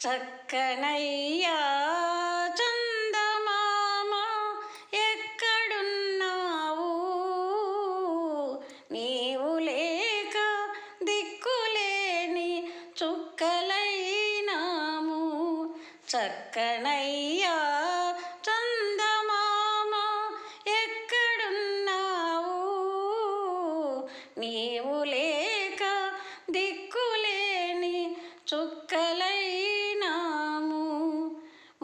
చక్కనయ్యా చందమామ ఎక్కడున్నావు, నీవు లేక దిక్కులేని చుక్కలైనాము. చక్కనయ్యా చందమామ ఎక్కడున్నావు, నీవు లేక దిక్కులేని చుక్కలైనాము.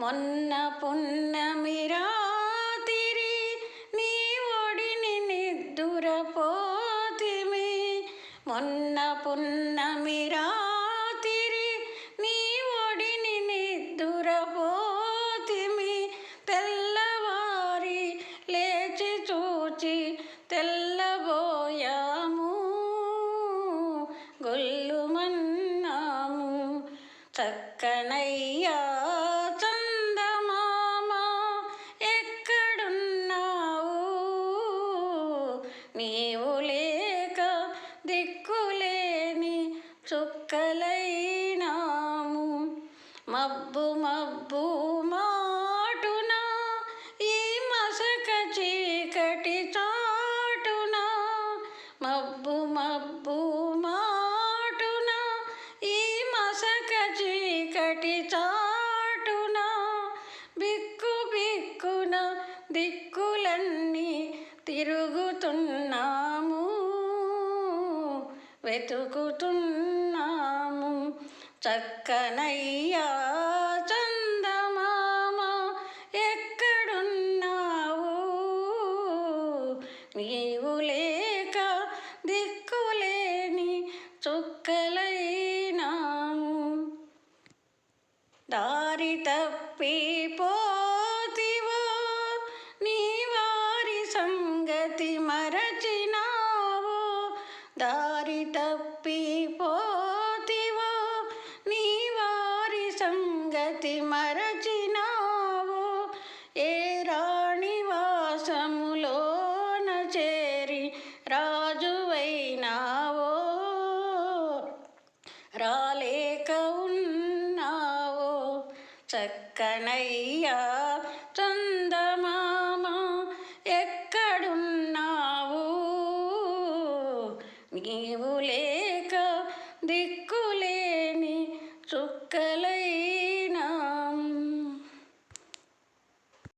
మొన్న పున్నమి రాత్రి నీ ఒడిని నిద్దురపోతిమి. మొన్న పున్నమి రాత్రి నీ ఒడిని నిద్దురపోతిమి. తెల్లవారి లేచి చూచి తెల్లబోయాము, గొల్లుమన్నాము. చక్కనయ్యా చందమామ ఎక్కడున్నావు, నీవు లేక దిక్కులేని చుక్కలైనాము. మబ్బు మబ్బు మాటున ఈ మసక చీకటి చాటున, మబ్బు మబ్బు మాటున ఈ మసక చీకటి చాటున, బిక్కు బిక్కున దిక్కులన్నీ తిరుగుతున్నాము, వెతుకుతున్నాము. చక్కనయ్యా చందమామ ఎక్కడున్నావు, నీవు లేక దిక్కులేని చుక్కలైనాము. దారి తప్పిపోతివో, నీ వారి సంగతి మరచినావో. దారి తప్పిపోతివో, నీ వారి సంగతి మరచినావో. ఏ రాణి వాసములోన చేరి రాజువైనావో, రాలేక ఉన్నావో. చక్కనయ్యా